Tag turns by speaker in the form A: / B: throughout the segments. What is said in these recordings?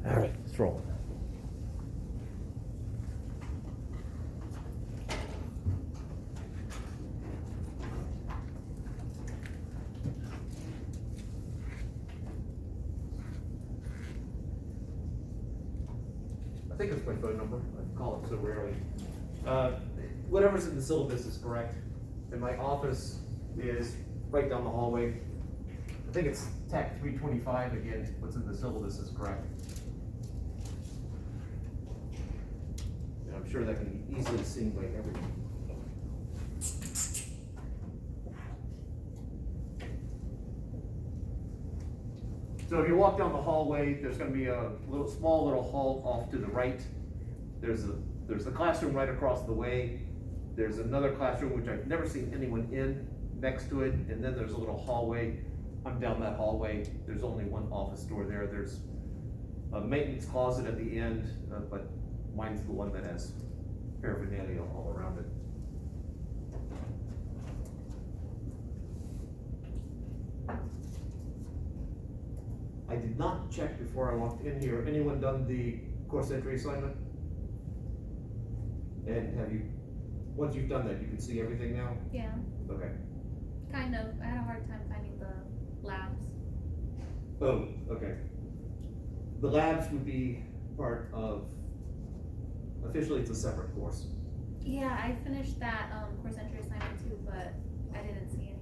A: All right, let's roll.
B: I think it's my phone number. I call it so rarely. Whatever's in the syllabus is correct. And my office is right down the hallway. I think it's TAC 325 again. What's in the syllabus is correct. And I'm sure that can be easily seen by everyone. So if you walk down the hallway, there's going to be a small little hall off to the right. There's the classroom right across the way. There's another classroom which I've never seen anyone in next to it, and then there's a little hallway. I'm down that hallway. There's only one office door there. There's a maintenance closet at the end, but mine's the one that has paraphernalia all around it. I did not check before I walked in here. Anyone done the course entry assignment? And have you, once you've done that, you can see everything now?
C: Yeah,
B: Okay.
C: kind of. I had a hard time finding the labs.
B: Oh, okay. The labs would be part of, officially it's a separate course.
C: Yeah, I finished that course entry assignment too, but I didn't see any.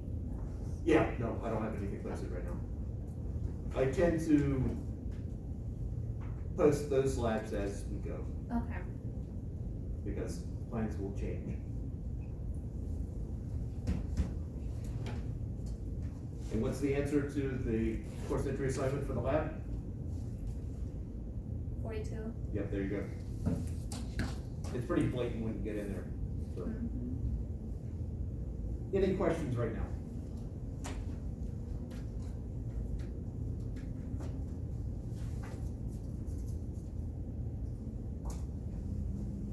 B: Yeah, no, I don't have anything posted right now. I tend to post those labs as we go,
C: Okay.
B: because plans will change. And what's the answer to the course entry assignment for the lab?
C: 42.
B: Yep, there you go. It's pretty blatant when you get in there, so.
C: Mm-hmm.
B: Any questions right now?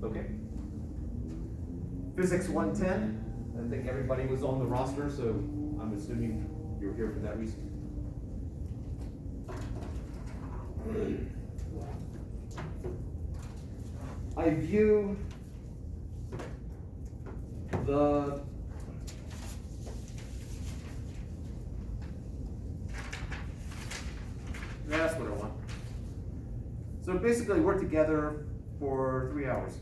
B: Okay. Physics 110, I think everybody was on the roster, so I'm assuming you're here for that reason. I view that's what I want. So basically we're together for 3 hours.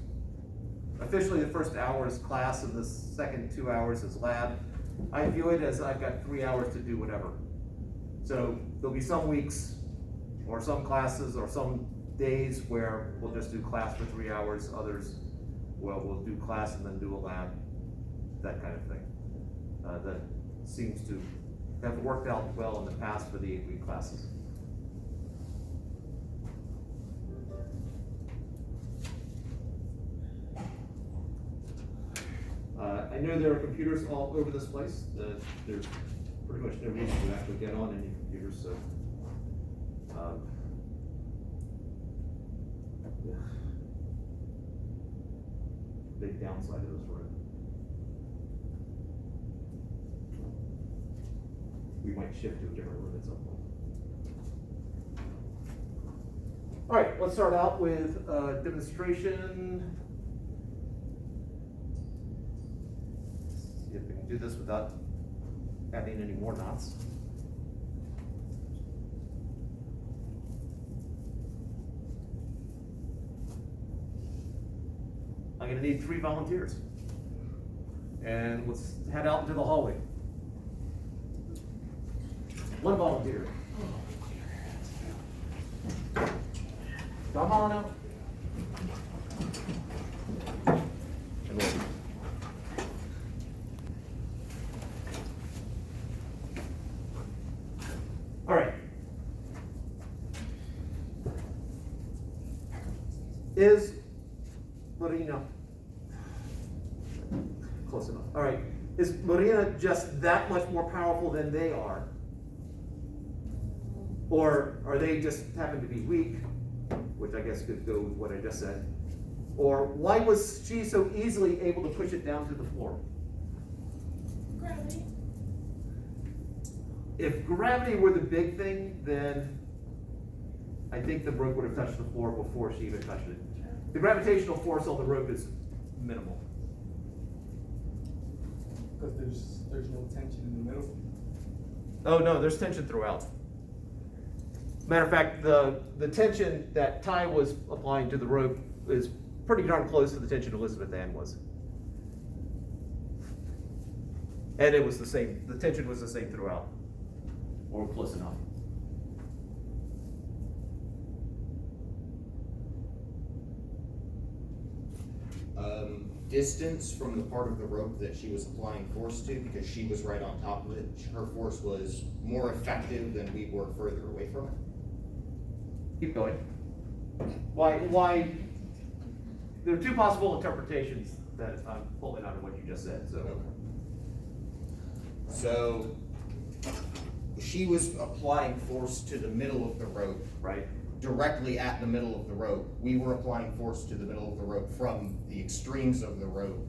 B: Officially the first hour is class and the second 2 hours is lab. I view it as I've got 3 hours to do whatever. So there'll be some weeks or some classes or some days where we'll just do class for 3 hours, others, well, we'll do class and then do a lab, that kind of thing. That seems to have worked out well in the past for the 8-week classes. I know there are computers all over this place. There's pretty much no reason to actually get on any computers, so. Yeah. Big downside of this room. We might shift to a different room at some point. All right, let's start out with demonstration. See if we can do this without adding any more knots. I'm gonna need 3 volunteers. And let's head out into the hallway. 1 volunteer. Come on out. And wait. All right. Is Marina, close enough. All right. Is Marina just that much more powerful than they are? Or are they just happen to be weak, which I guess could go with what I just said? Or why was she so easily able to push it down to the floor?
D: Gravity.
B: If gravity were the big thing, then I think the rope would have touched the floor before she even touched it. The gravitational force on the rope is minimal.
A: Because there's no tension in the middle.
B: Oh, no, there's tension throughout. Matter of fact, the tension that Ty was applying to the rope is pretty darn close to the tension Elizabeth Ann was. And it was the same, the tension was the same throughout, or close enough.
D: Distance from the part of the rope that she was applying force to, because she was right on top of it, her force was more effective than we were further away from it.
B: Keep going. Why? There are two possible interpretations that I'm pulling out of what you just said, so.
D: So, she was applying force to the middle of the rope,
B: Right?
D: directly at the middle of the rope. We were applying force to the middle of the rope from the extremes of the rope.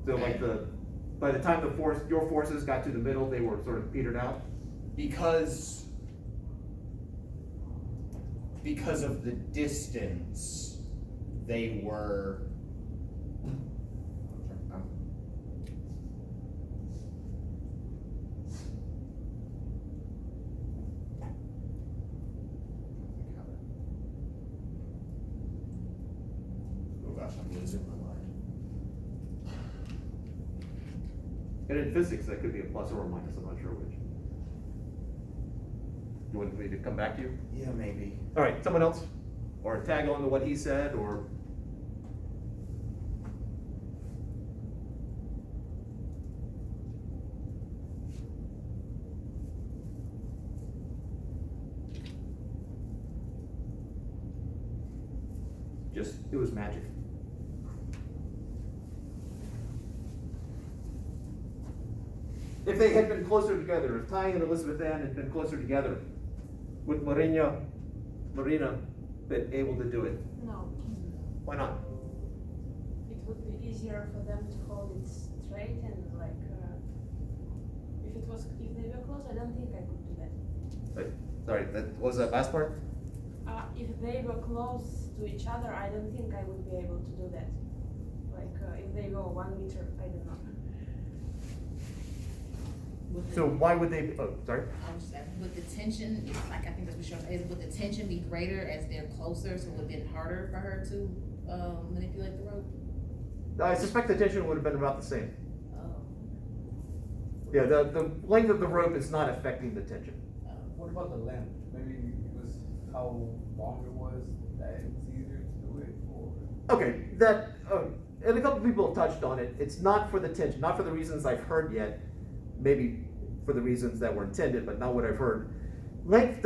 B: So like by the time your forces got to the middle, they were sort of petered out?
D: Because of the distance, they were. Oh gosh, I'm losing my mind.
B: And in physics, that could be a plus or a minus, I'm not sure which. You want me to come back to you?
D: Yeah, maybe.
B: All right, someone else? Or tag on to what he said, or? Just, it was magic. If they had been closer together, if Ty and Elizabeth Ann had been closer together, would Marina been able to do it?
E: No,
B: Why not?
E: it would be easier for them to hold it straight and like, if they were close, I don't think I could do that.
B: Wait, sorry, what was that last part?
E: If they were close to each other, I don't think I would be able to do that. Like, if they go 1 meter, I don't know.
B: So why would they, oh, sorry?
F: I was just asking, would the tension, like I think that's what you're saying, would the tension be greater as they're closer, so it would have been harder for her to manipulate the rope?
B: I suspect the tension would have been about the same.
F: Oh.
B: Yeah, the length of the rope is not affecting the tension.
A: What about the length? Maybe it was how long it was that it was easier to do it, or?
B: Okay, and a couple people have touched on it. It's not for the tension, not for the reasons I've heard yet. Maybe for the reasons that were intended, but not what I've heard. Length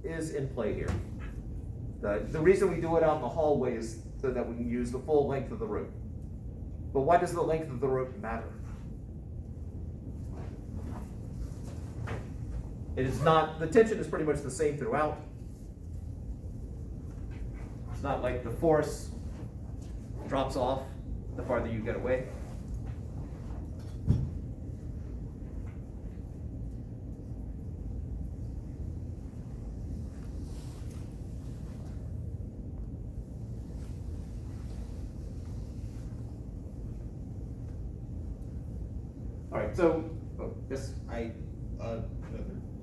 B: is in play here. The reason we do it out in the hallway is so that we can use the full length of the rope. But why does the length of the rope matter? It is not, the tension is pretty much the same throughout. It's not like the force drops off the farther you get away. All right, so, yes,
D: Another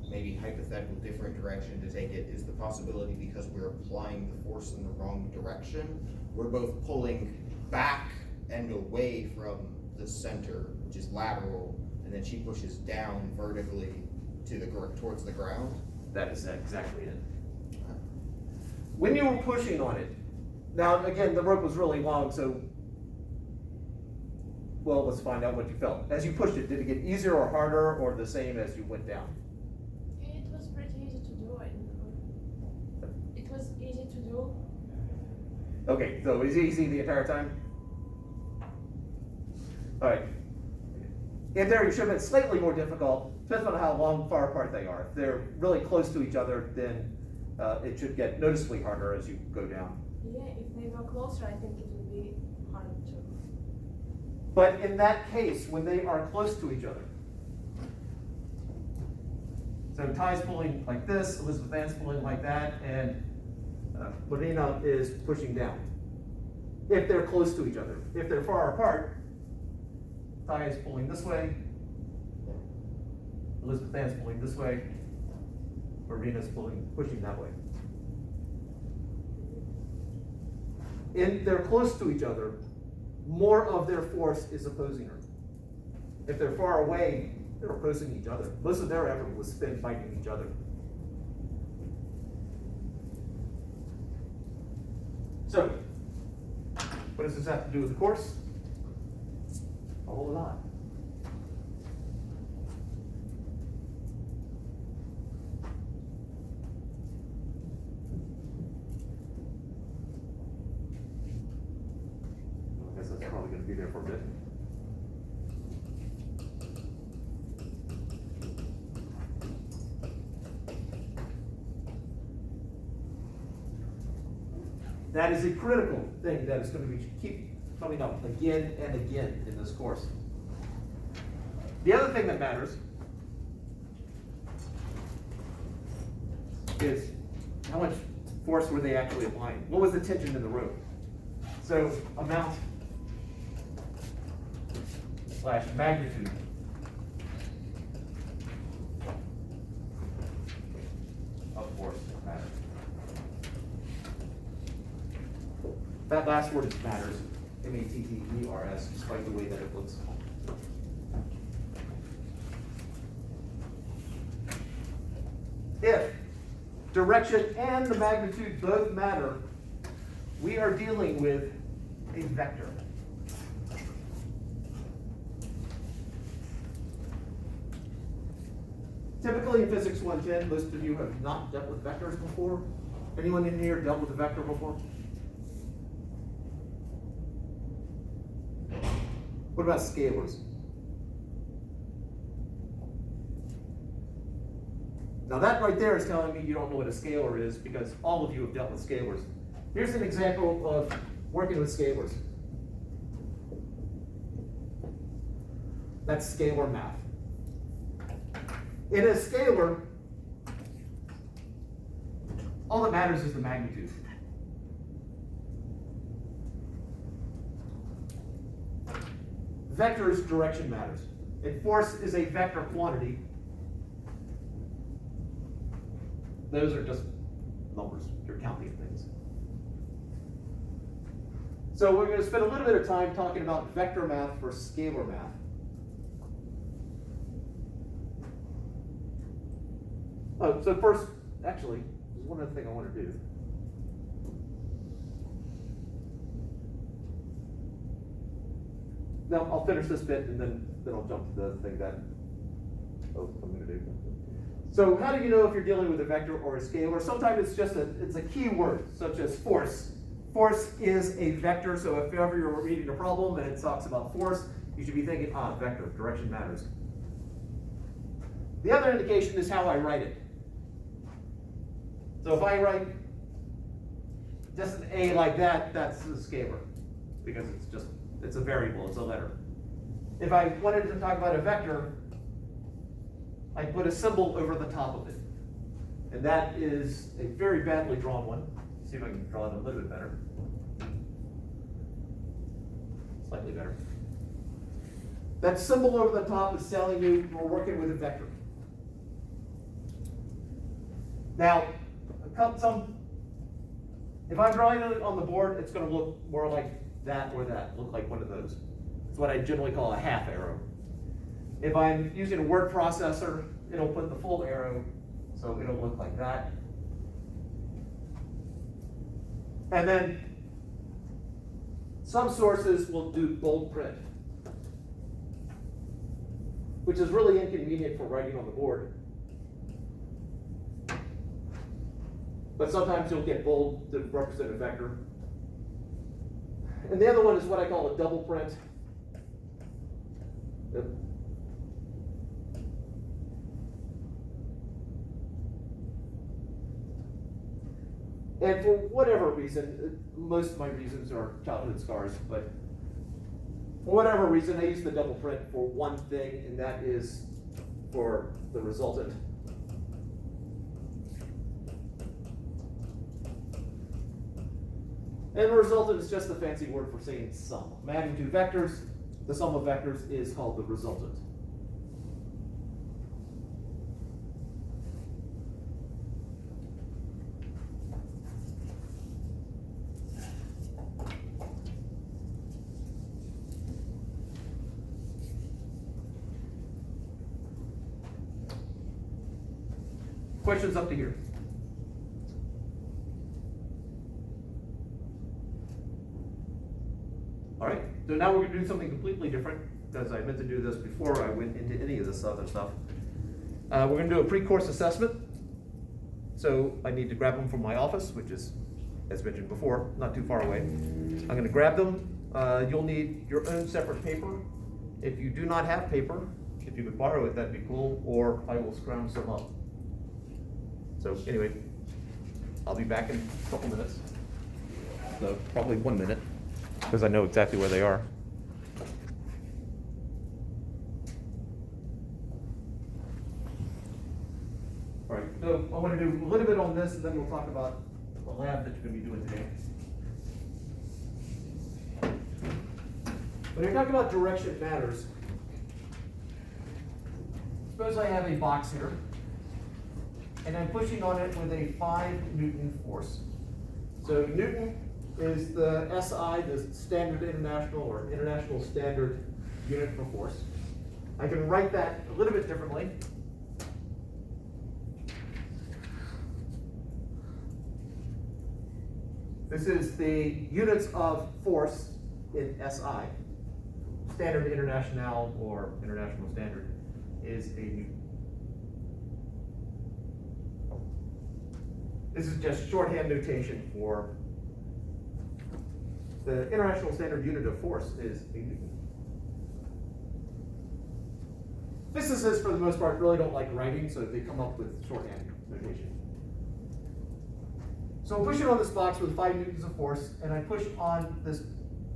D: maybe hypothetical different direction to take it is the possibility, because we're applying the force in the wrong direction, we're both pulling back and away from the center, which is lateral, and then she pushes down vertically towards the ground.
B: that is exactly it. When you were pushing on it, now again, the rope was really long, so, well, let's find out what you felt. As you pushed it, did it get easier or harder or the same as you went down?
E: It was pretty easy to do. It was easy to do.
B: Okay, so it was easy the entire time? All right. In there, it should have been slightly more difficult, depends on how far apart they are. If they're really close to each other, then it should get noticeably harder as you go down.
E: Yeah, if they were closer, I think it would be harder to.
B: But in that case, when they are close to each other, So Ty's pulling like this, Elizabeth Ann's pulling like that, and Marina is pushing down. If they're close to each other. If they're far apart, Ty is pulling this way, Elizabeth Ann's pulling this way, Marina's pushing that way. If they're close to each other, more of their force is opposing her. If they're far away, they're opposing each other. Most of their effort was spent fighting each other. So, what does this have to do with the course? A whole lot. I guess that's probably going to be there for a bit. That is a critical thing that is going to keep coming up again and again in this course. The other thing that matters is how much force were they actually applying? What was the tension in the room? So amount / magnitude of force matters. That last word matters, M-A-T-T-E-R-S, despite the way that it looks. If direction and the magnitude both matter, we are dealing with a vector. Typically in Physics 110, most of you have not dealt with vectors before. Anyone in here dealt with a vector before? What about scalars? Now that right there is telling me you don't know what a scalar is because all of you have dealt with scalars. Here's an example of working with scalars. That's scalar math. In a scalar, all that matters is the magnitude. Vectors, direction matters. And force is a vector quantity. Those are just numbers. You're counting things. So we're going to spend a little bit of time talking about vector math versus scalar math. Oh, so first, actually, there's one other thing I want to do. Now, I'll finish this bit and then I'll jump to the thing that I'm going to do. So how do you know if you're dealing with a vector or a scalar? Sometimes it's just it's a key word, such as force. Force is a vector, so if ever you're reading a problem and it talks about force, you should be thinking, vector, direction matters. The other indication is how I write it. So if I write just an A like that, that's a scalar, because it's a variable, it's a letter. If I wanted to talk about a vector, I put a symbol over the top of it. And that is a very badly drawn one. See if I can draw it a little bit better. Slightly better. That symbol over the top is telling you we're working with a vector. Now, if I'm drawing it on the board, it's going to look more like that or that, look like one of those. It's what I generally call a half arrow. If I'm using a word processor, it'll put the full arrow, so it'll look like that. And then some sources will do bold print, which is really inconvenient for writing on the board. But sometimes you'll get bold to represent a vector. And the other one is what I call a double print. And for whatever reason, most of my reasons are childhood scars, but for whatever reason, I use the double print for one thing, and that is for the resultant. And the resultant is just the fancy word for saying sum. I'm adding two vectors. The sum of vectors is called the resultant. Questions up to here? All right, so now we're gonna do something completely different, because I meant to do this before I went into any of this other stuff. We're gonna do a pre-course assessment. So I need to grab them from my office, which is, as mentioned before, not too far away. I'm gonna grab them. You'll need your own separate paper. If you do not have paper, if you could borrow it, that'd be cool, or I will scrounge some up. So anyway, I'll be back in a couple minutes. No, probably 1 minute, because I know exactly where they are. All right, so I want to do a little bit on this, and then we'll talk about the lab that you're going to be doing today. When you're talking about direction matters, suppose I have a box here, and I'm pushing on it with a 5 Newton force. So Newton is the SI, the standard international or international standard unit for force. I can write that a little bit differently. This is the units of force in SI. Standard international or international standard is a Newton. This is just shorthand notation for the international standard unit of force is a Newton. Physicists, for the most part, really don't like writing, so they come up with shorthand notation. So I'm pushing on this box with 5 newtons of force, and I push on this,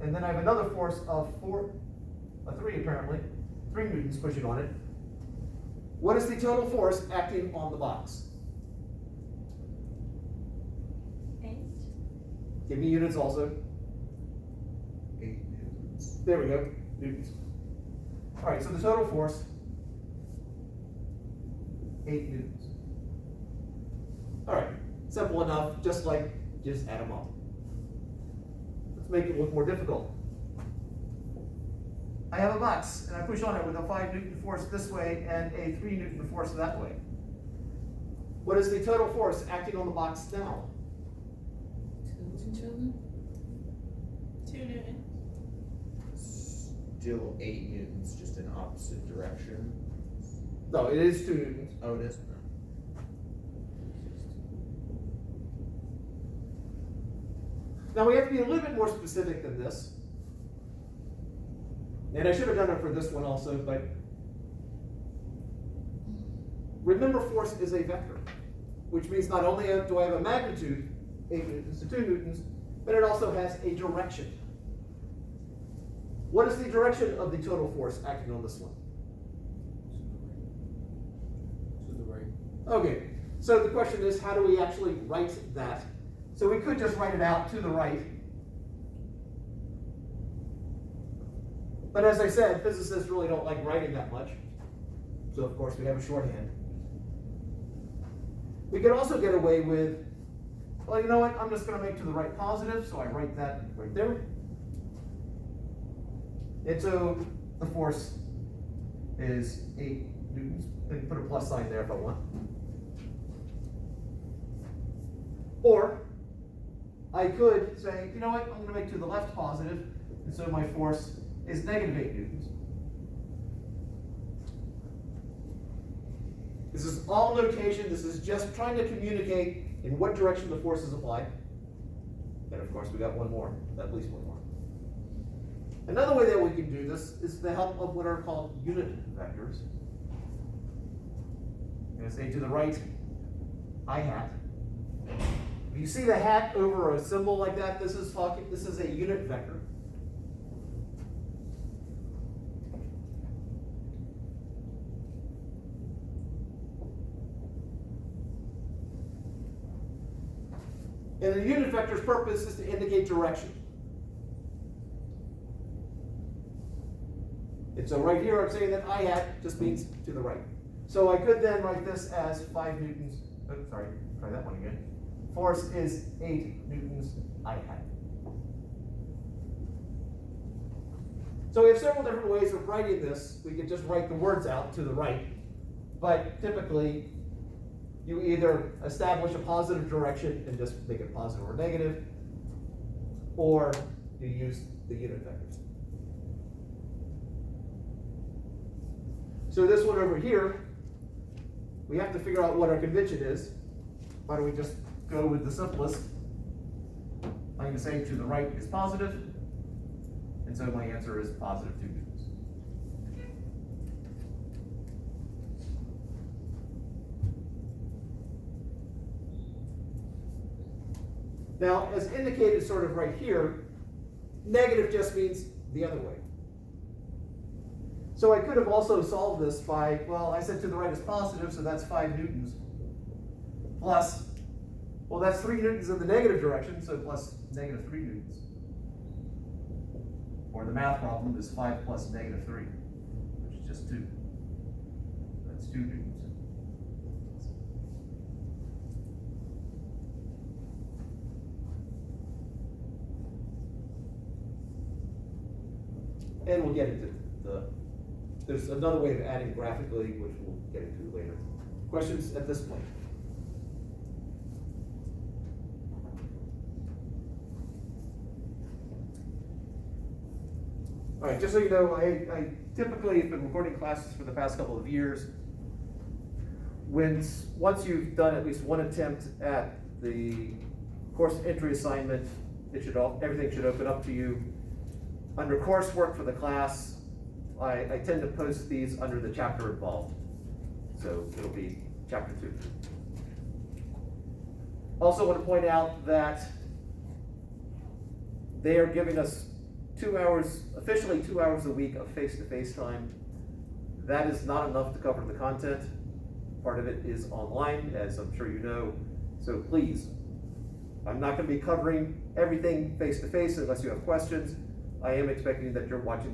B: and then I have another force of 3 apparently, 3 newtons pushing on it. What is the total force acting on the box?
E: 8.
B: Give me units also.
D: 8 newtons.
B: There we go, newtons. All right, so the total force, 8 newtons. All right, simple enough, just add them up. Let's make it look more difficult. I have a box, and I push on it with a 5 Newton force this way and a 3 Newton force that way. What is the total force acting on the box now?
E: 2 Newton.
D: Still 8 newtons, just in opposite direction.
B: No, it is 2 Newtons.
D: Oh, it is?
B: Now we have to be a little bit more specific than this. And I should have done it for this one also, but remember force is a vector, which means not only do I have a magnitude, 8 newtons to 2 newtons, but it also has a direction. What is the direction of the total force acting on this one?
A: To the right.
B: Okay, so the question is, how do we actually write that? So we could just write it out to the right. But as I said, physicists really don't like writing that much. So of course we have a shorthand. We could also get away with, well, you know what, I'm just going to make to the right positive, so I write that right there. And so the force is 8 newtons. I can put a plus sign there if I want. Or I could say, you know what, I'm going to make to the left positive, and so my force is negative 8 newtons. This is all notation. This is just trying to communicate in what direction the force is applied. And of course, we got one more, at least one more. Another way that we can do this is the help of what are called unit vectors. I'm going to say to the right, I hat. If you see the hat over a symbol like that, this is a unit vector. And the unit vector's purpose is to indicate direction. And so right here, I'm saying that I hat just means to the right. So I could then write this as 5 newtons, sorry, try that one again. Force is 8 newtons I hat. So we have several different ways of writing this. We could just write the words out to the right, but typically you either establish a positive direction and just make it positive or negative, or you use the unit vectors. So this one over here, we have to figure out what our convention is. Why don't we just go with the simplest? I'm going to say to the right is positive, and so my answer is positive 2 newtons. Now, as indicated sort of right here, negative just means the other way. So I could have also solved this by, well, I said to the right is positive, so that's 5 newtons. Plus, well, that's 3 newtons in the negative direction, so plus negative 3 newtons. Or the math problem is 5 plus negative 3, which is just 2. That's 2 newtons. And we'll get into there's another way of adding graphically, which we'll get into later. Questions at this point? All right, just so you know, I typically have been recording classes for the past couple of years. Once you've done at least one attempt at the course entry assignment, everything should open up to you. Under coursework for the class, I tend to post these under the chapter involved. So it'll be chapter 2. Also want to point out that they are giving us 2 hours, officially 2 hours a week of face-to-face time. That is not enough to cover the content. Part of it is online, as I'm sure you know. So please, I'm not going to be covering everything face-to-face unless you have questions. I am expecting that you're watching